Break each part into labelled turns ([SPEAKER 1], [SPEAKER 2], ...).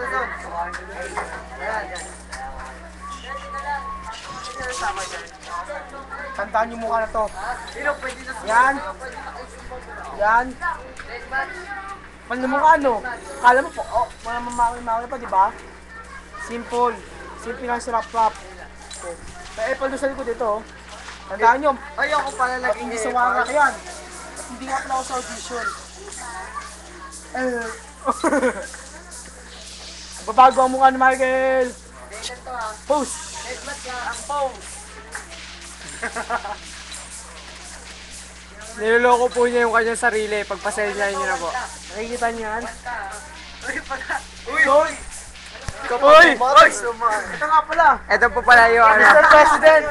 [SPEAKER 1] susunod. Ayan.
[SPEAKER 2] Tandaan yung mukha na to.
[SPEAKER 1] Sino pwede na
[SPEAKER 2] Yan. Yan. Panamukha ano? Kala mo po, oh, mamamawi pa, di ba? Simple. Simple lang si rap-rap. Oh. May apple doon sa likod dito, oh. Tandaan nyo,
[SPEAKER 1] ayoko pala
[SPEAKER 2] pag hindi sa wala ka yan. At hindi nga pala ako sa audition. Babago ang mukha ni Michael. Pose.
[SPEAKER 1] Headmat ka ang pose.
[SPEAKER 2] Niloloko po niya yung kanyang sarili. Pagpasensyahin niyo na po. Nakikita niyo yan?
[SPEAKER 1] Uy, pala.
[SPEAKER 2] Uy! Uy! Uy! Ito nga pala.
[SPEAKER 3] Ito po pala yung ano.
[SPEAKER 2] Mr. President!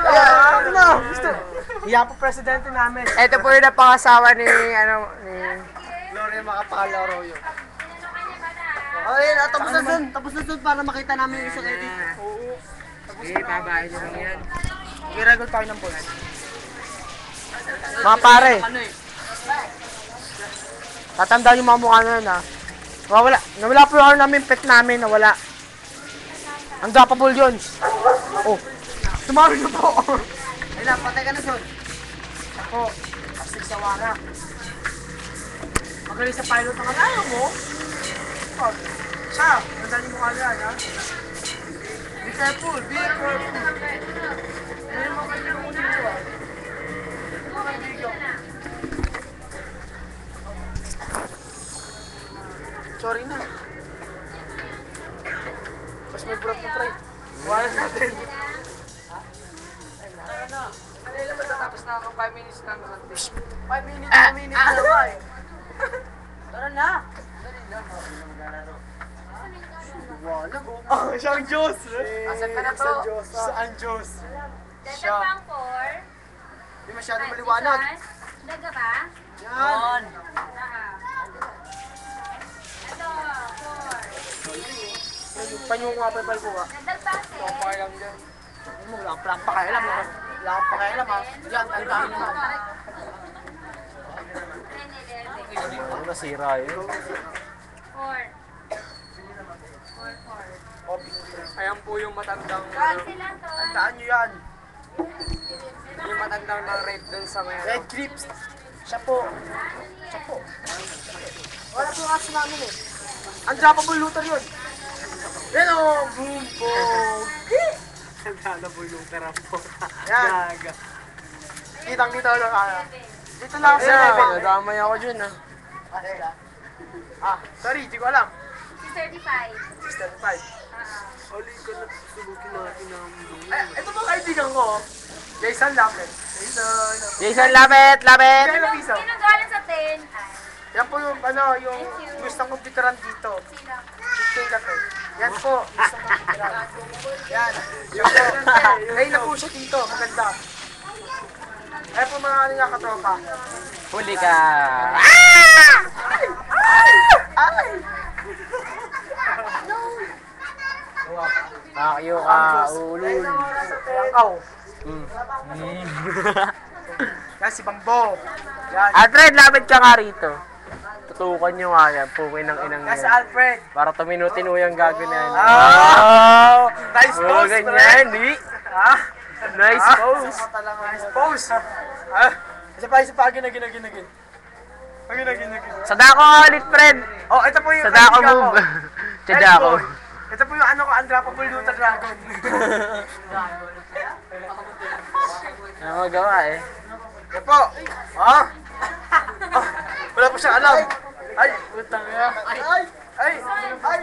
[SPEAKER 2] Ayan na! Iya po presidente namin.
[SPEAKER 3] Ito po yung napangasawa ni ano ni
[SPEAKER 1] Gloria Macapagal Arroyo. Ayun, tapos na dun. Tapos na dun para makita namin yung isang edit.
[SPEAKER 2] Oo.
[SPEAKER 3] Sige, babae nyo lang yan.
[SPEAKER 2] I-regol tayo ng boss. Mga pare,
[SPEAKER 1] Ano eh?
[SPEAKER 2] tatandaan yung mga mukha na yun ha. Nawala po yung ano namin, pet namin, nawala. Ang droppable yun. Oh, tumawin na po.
[SPEAKER 1] Ayun na, patay ka na dun.
[SPEAKER 2] Ako, astig sa wala. Magaling sa pilot ang alayo mo. Oh, siya, tandaan yung mukha niya ha.
[SPEAKER 1] Be careful, be careful.
[SPEAKER 2] Ayun mo kayo yung ulo mo ah. Sorry na. Mas may burap na pre. Wala natin.
[SPEAKER 1] Kanila matatapos na ako 5 minutes lang.
[SPEAKER 2] 5 minutes, 2 minutes na ba eh.
[SPEAKER 1] Tara na.
[SPEAKER 2] Oh, siyang Diyos!
[SPEAKER 1] Asan ka na to?
[SPEAKER 2] Saan Diyos?
[SPEAKER 4] Dada pang 4.
[SPEAKER 2] Hindi masyadong maliwanag.
[SPEAKER 4] Daga ba?
[SPEAKER 2] Yan!
[SPEAKER 4] Ito, 4.
[SPEAKER 2] Panyong nga pepal ko ha.
[SPEAKER 4] Dadagpase.
[SPEAKER 2] Okay lang dyan. Ano mo, wala kang pakialam ha. Wala kang pakialam ha. Yan, tandaan naman.
[SPEAKER 4] 10, 11.
[SPEAKER 3] Ano nasira yun?
[SPEAKER 4] 4. 4.
[SPEAKER 3] Ayan po yung matandang
[SPEAKER 4] Cancel lang to.
[SPEAKER 2] Tandaan nyo yan.
[SPEAKER 3] yung matandang na rape dun sa may
[SPEAKER 2] Red clips. Siya po. Siya po. Wala po yung aso namin eh. Undroppable looter yun. Yan o! Boom! Boom!
[SPEAKER 3] Naglalabol yung po.
[SPEAKER 2] Yan. Kitang-kita ko lang kaya. Dito lang
[SPEAKER 3] Kasi
[SPEAKER 2] sa
[SPEAKER 3] nadamay ako dyan ah.
[SPEAKER 2] Sorry, di ko alam.
[SPEAKER 4] 635.
[SPEAKER 2] 635.
[SPEAKER 3] Oli ka na subukin natin ang
[SPEAKER 2] Ito po kaibigan ko. Jason Lapet.
[SPEAKER 3] Jason, lapit! Lapit!
[SPEAKER 2] Kaya na piso.
[SPEAKER 4] Sino galing sa 10?
[SPEAKER 2] Yan po yung yung gustong kumpiteran dito.
[SPEAKER 4] Sino?
[SPEAKER 2] 15 kape. Yan po, gustong kumpiteran. Yan. Yan po. Ngayon na po siya dito. Maganda. Ayan po mga ano niya katropa.
[SPEAKER 3] Huli ka!
[SPEAKER 2] Ay!
[SPEAKER 3] Nakakyo ka, ulul.
[SPEAKER 2] Langkaw. Yan si Bangbo. Yan.
[SPEAKER 3] Alfred, lapit ka nga rito. Tutukan nyo nga yan, pukin ng inang
[SPEAKER 2] Yan si
[SPEAKER 3] yan.
[SPEAKER 2] Alfred.
[SPEAKER 3] Para tuminutinuyang gago na yan.
[SPEAKER 2] Ah! Nice
[SPEAKER 3] Oo,
[SPEAKER 2] pose,
[SPEAKER 3] ganyan, di?
[SPEAKER 2] Ha?
[SPEAKER 3] Nice pose.
[SPEAKER 2] Nice pose. Ah, isa pa, agin. Agin.
[SPEAKER 3] Sadako ulit, Fred.
[SPEAKER 2] Oh, ito po yung
[SPEAKER 3] Sadako
[SPEAKER 2] kaibigan ko.
[SPEAKER 3] move. Sadako.
[SPEAKER 2] Ito po yung ano ko, Undroppable Luther Dragon.
[SPEAKER 3] Ano magawa eh?
[SPEAKER 2] Ito po. Ah? Oh, wala po siyang alam. Ay, putang ina. Ay!